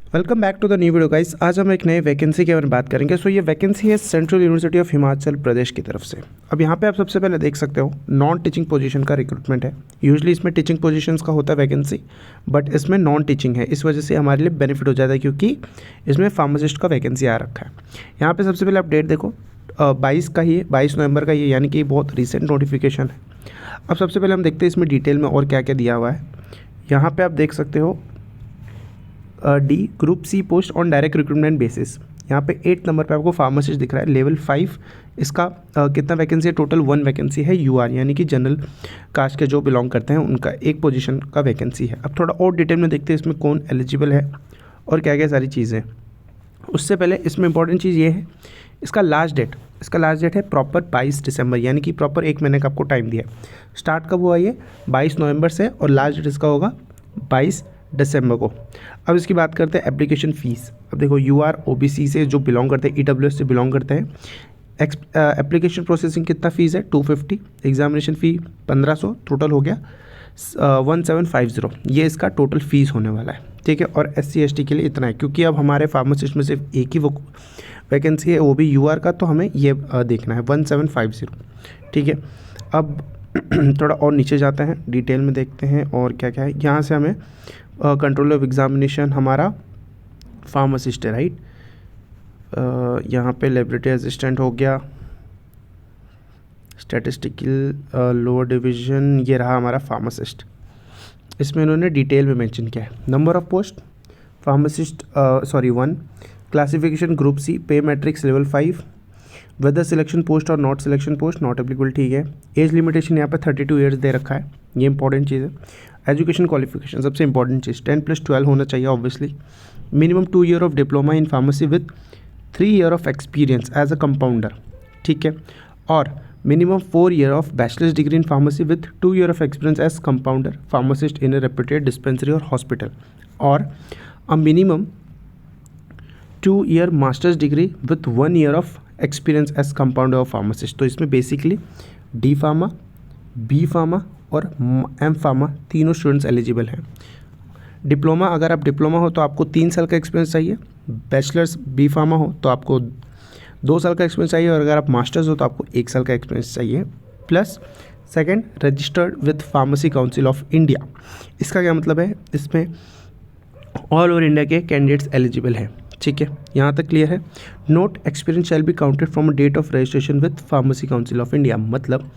Welcome back to the new video guys. आज हम एक नए वैकेंसी के बारे में बात करेंगे। सो ये वैकेंसी है central university of Himachal Pradesh की तरफ से। अब यहाँ पे आप सबसे पहले देख सकते हो नॉन टीचिंग पोजीशन का रिक्रूटमेंट है। यूजुअली इसमें टीचिंग पोजीशंस का होता है वैकेंसी, बट इसमें नॉन टीचिंग है। इस वजह से हमारे लिए बेनिफिट हो जाता है क्योंकि इसमें फार्मासिस्ट का वैकेंसी आ रखा है। यहाँ पर सबसे पहले आप डेट देखो, 22 का ही है, 22 नवंबर का ये, यानी कि बहुत रिसेंट नोटिफिकेशन है। अब सबसे पहले हम देखते हैं इसमें डिटेल में और क्या क्या दिया हुआ है। यहाँ पर आप देख सकते हो D group C post on direct recruitment basis. यहाँ पे 8 नंबर पे आपको फार्मासिस्ट दिख रहा है, लेवल 5। इसका कितना वैकेंसी है? टोटल 1 वैकेंसी है। यूआर यानी कि जनरल कास्ट के जो बिलोंग करते हैं उनका एक पोजीशन का वैकेंसी है। अब थोड़ा और डिटेल में देखते हैं इसमें कौन एलिजिबल है और क्या क्या सारी चीज़ें। उससे पहले इसमें इंपॉर्टेंट चीज़ ये है, इसका लास्ट डेट है प्रॉपर 22 दिसंबर, यानी कि प्रॉपर 1 महीने का आपको टाइम दिया है। स्टार्ट कब हुआ ये? 22 नवंबर से, और लास्ट डेट इसका होगा 22 दिसंबर को। अब इसकी बात करते हैं एप्लीकेशन फ़ीस। अब देखो यूआर ओबीसी से जो बिलोंग करते हैं, ईडब्ल्यूएस से बिलोंग करते हैं, एप्लीकेशन प्रोसेसिंग कितना फ़ीस है? 250, एग्जामिनेशन फ़ी 1500, टोटल हो गया 1750। ये इसका टोटल फ़ीस होने वाला है, ठीक है। और SC ST के लिए इतना है, क्योंकि अब हमारे फार्मासिस्ट में सिर्फ एक ही वो वैकेंसी है, वो भी यूआर का, तो हमें ये देखना है 1750, ठीक है। अब थोड़ा और नीचे जाते हैं, डिटेल में देखते हैं और क्या क्या है। यहाँ से हमें कंट्रोल ऑफ एग्जामिनेशन हमारा फार्मासिस्ट है, राइट। यहाँ पे लेबोरेटरी असिस्टेंट हो गया, स्टैटिस्टिकल लोअर डिवीज़न, ये रहा हमारा फार्मासिस्ट। इसमें इन्होंने डिटेल में मेंशन किया है। Number of post pharmacist 1, classification group C, pay matrix level 5, whether selection post और not selection post not applicable, ठीक है। एज लिमिटेशन यहाँ पे 32 ईयर्स दे रखा है, ये इंपॉर्टेंट चीज़ है। एजुकेशन क्वालिफिकेशन सबसे इंपॉर्टेंट चीज़, 10+12 होना चाहिए obviously. Minimum 2 year of diploma in pharmacy with 3 year of experience as a compounder, ठीक है। और minimum 4 year of bachelors degree in pharmacy with 2 year of experience as compounder pharmacist in a reputed dispensary और hospital, और a minimum 2 year masters degree with 1 year of experience as compounder of pharmacist. तो इसमें basically D pharma, B pharma और M pharma तीनों students eligible हैं। Diploma, अगर आप diploma हो तो आपको 3 साल का एक्सपीरियंस चाहिए। बैचलर्स बी फार्मा हो तो आपको 2 साल का एक्सपीरियंस चाहिए, और अगर आप मास्टर्स हो तो आपको 1 साल का एक्सपीरियंस चाहिए। Plus second, registered with pharmacy council of India. इसका क्या मतलब है? इसमें ऑल ओवर इंडिया के कैंडिडेट्स एलिजिबल हैं, ठीक है। यहाँ तक क्लियर है। Note experience shall be counted from date of registration with pharmacy council of India. मतलब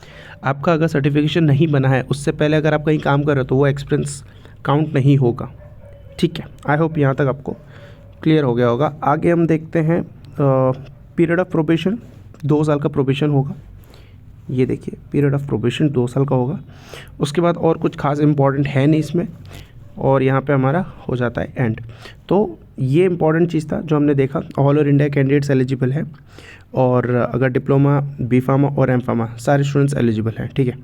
आपका अगर सर्टिफिकेशन नहीं बना है, उससे पहले अगर आप कहीं काम कर रहे हो तो वो एक्सपीरियंस काउंट नहीं होगा, ठीक है। आई होप यहाँ तक आपको क्लियर हो गया होगा। आगे हम देखते हैं पीरियड ऑफ प्रोबेशन, 2 साल का प्रोबेशन होगा। ये देखिए पीरियड ऑफ प्रोबेशन 2 साल का होगा। उसके बाद और कुछ खास इंपॉर्टेंट है नहीं इसमें, और यहाँ पे हमारा हो जाता है एंड। तो ये इंपॉर्टेंट चीज़ था जो हमने देखा। All over India candidates eligible है, और अगर डिप्लोमा, बी फार्मा और एम फार्मा सारे स्टूडेंट्स एलिजिबल हैं, ठीक है।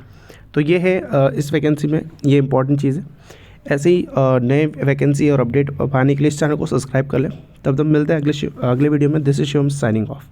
तो ये है इस वैकेंसी में ये इंपॉर्टेंट चीज़ है। ऐसे ही नए वैकेंसी और अपडेट पाने के लिए इस चैनल को सब्सक्राइब कर लें। तब मिलते हैं अगले वीडियो में। This is Shivam signing off.